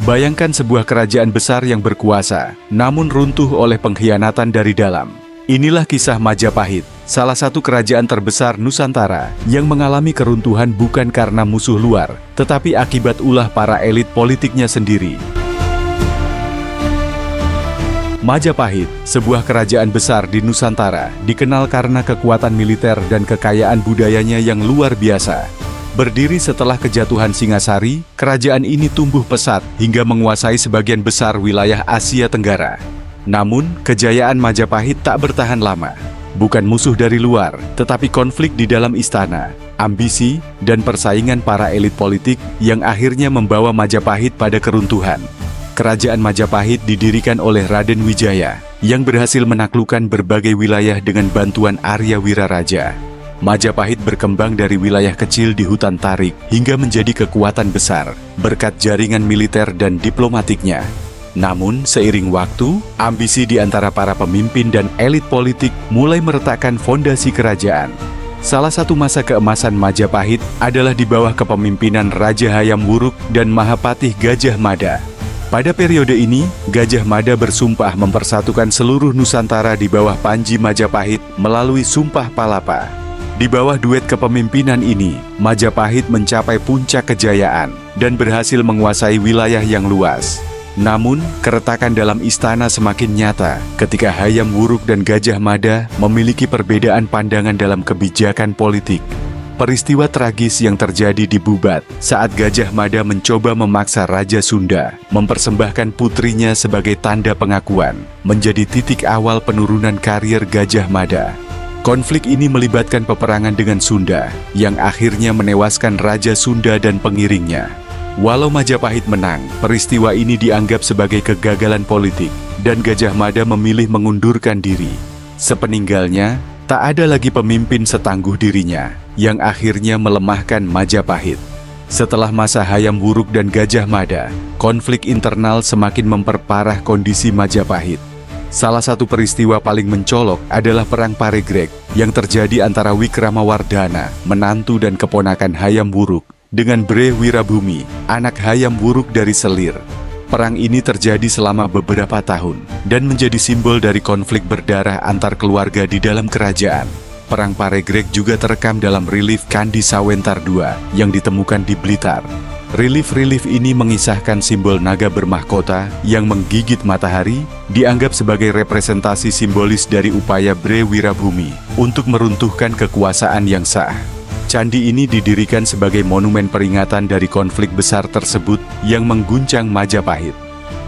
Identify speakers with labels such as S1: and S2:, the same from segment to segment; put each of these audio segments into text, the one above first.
S1: Bayangkan sebuah kerajaan besar yang berkuasa, namun runtuh oleh pengkhianatan dari dalam. Inilah kisah Majapahit, salah satu kerajaan terbesar Nusantara yang mengalami keruntuhan bukan karena musuh luar, tetapi akibat ulah para elit politiknya sendiri. Majapahit, sebuah kerajaan besar di Nusantara, dikenal karena kekuatan militer dan kekayaan budayanya yang luar biasa. Berdiri setelah kejatuhan Singasari, kerajaan ini tumbuh pesat hingga menguasai sebagian besar wilayah Asia Tenggara. Namun, kejayaan Majapahit tak bertahan lama. Bukan musuh dari luar, tetapi konflik di dalam istana, ambisi, dan persaingan para elit politik yang akhirnya membawa Majapahit pada keruntuhan. Kerajaan Majapahit didirikan oleh Raden Wijaya, yang berhasil menaklukkan berbagai wilayah dengan bantuan Arya Wiraraja. Majapahit berkembang dari wilayah kecil di hutan tarik hingga menjadi kekuatan besar berkat jaringan militer dan diplomatiknya. Namun, seiring waktu, ambisi di antara para pemimpin dan elit politik mulai meretakkan fondasi kerajaan. Salah satu masa keemasan Majapahit adalah di bawah kepemimpinan Raja Hayam Wuruk dan Mahapatih Gajah Mada. Pada periode ini, Gajah Mada bersumpah mempersatukan seluruh Nusantara di bawah Panji Majapahit melalui Sumpah Palapa. Di bawah duet kepemimpinan ini, Majapahit mencapai puncak kejayaan dan berhasil menguasai wilayah yang luas. Namun, keretakan dalam istana semakin nyata ketika Hayam Wuruk dan Gajah Mada memiliki perbedaan pandangan dalam kebijakan politik. Peristiwa tragis yang terjadi di Bubat saat Gajah Mada mencoba memaksa Raja Sunda mempersembahkan putrinya sebagai tanda pengakuan menjadi titik awal penurunan karier Gajah Mada. Konflik ini melibatkan peperangan dengan Sunda, yang akhirnya menewaskan Raja Sunda dan pengiringnya. Walau Majapahit menang, peristiwa ini dianggap sebagai kegagalan politik, dan Gajah Mada memilih mengundurkan diri. Sepeninggalnya, tak ada lagi pemimpin setangguh dirinya, yang akhirnya melemahkan Majapahit. Setelah masa Hayam Wuruk dan Gajah Mada, konflik internal semakin memperparah kondisi Majapahit. Salah satu peristiwa paling mencolok adalah Perang Paregreg yang terjadi antara Wikramawardhana, menantu dan keponakan Hayam Wuruk, dengan Bre Wirabumi, anak Hayam Wuruk dari Selir. Perang ini terjadi selama beberapa tahun dan menjadi simbol dari konflik berdarah antar keluarga di dalam kerajaan. Perang Paregreg juga terekam dalam relief Candi Sawentar II yang ditemukan di Blitar. Relief-relief ini mengisahkan simbol naga bermahkota yang menggigit matahari, dianggap sebagai representasi simbolis dari upaya Bre Wirabumi untuk meruntuhkan kekuasaan yang sah. Candi ini didirikan sebagai monumen peringatan dari konflik besar tersebut yang mengguncang Majapahit.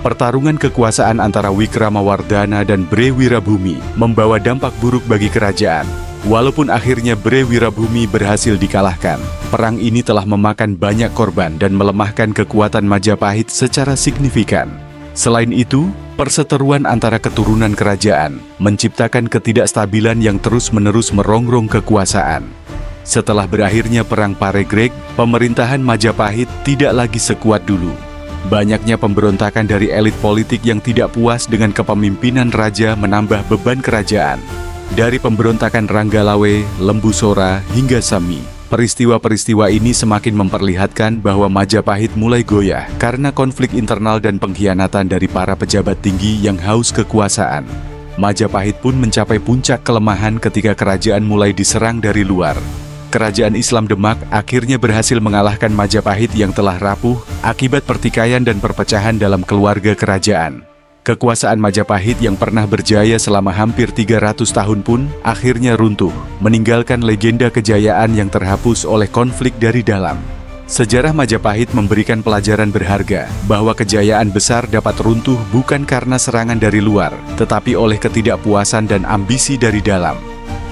S1: Pertarungan kekuasaan antara Wikramawardhana dan Bre Wirabumi membawa dampak buruk bagi kerajaan. Walaupun akhirnya Bre Wirabumi berhasil dikalahkan, perang ini telah memakan banyak korban dan melemahkan kekuatan Majapahit secara signifikan. Selain itu, perseteruan antara keturunan kerajaan menciptakan ketidakstabilan yang terus-menerus merongrong kekuasaan. Setelah berakhirnya Perang Paregreg, pemerintahan Majapahit tidak lagi sekuat dulu. Banyaknya pemberontakan dari elit politik yang tidak puas dengan kepemimpinan raja menambah beban kerajaan. Dari pemberontakan Ranggalawe, Lembu Sora, hingga Sami, peristiwa-peristiwa ini semakin memperlihatkan bahwa Majapahit mulai goyah karena konflik internal dan pengkhianatan dari para pejabat tinggi yang haus kekuasaan. Majapahit pun mencapai puncak kelemahan ketika kerajaan mulai diserang dari luar. Kerajaan Islam Demak akhirnya berhasil mengalahkan Majapahit yang telah rapuh akibat pertikaian dan perpecahan dalam keluarga kerajaan. Kekuasaan Majapahit yang pernah berjaya selama hampir 300 tahun pun akhirnya runtuh, meninggalkan legenda kejayaan yang terhapus oleh konflik dari dalam. Sejarah Majapahit memberikan pelajaran berharga bahwa kejayaan besar dapat runtuh bukan karena serangan dari luar, tetapi oleh ketidakpuasan dan ambisi dari dalam.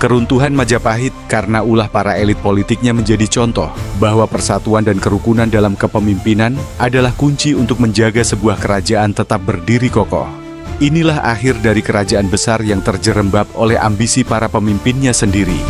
S1: Keruntuhan Majapahit karena ulah para elit politiknya menjadi contoh bahwa persatuan dan kerukunan dalam kepemimpinan adalah kunci untuk menjaga sebuah kerajaan tetap berdiri kokoh. Inilah akhir dari kerajaan besar yang terjerembab oleh ambisi para pemimpinnya sendiri.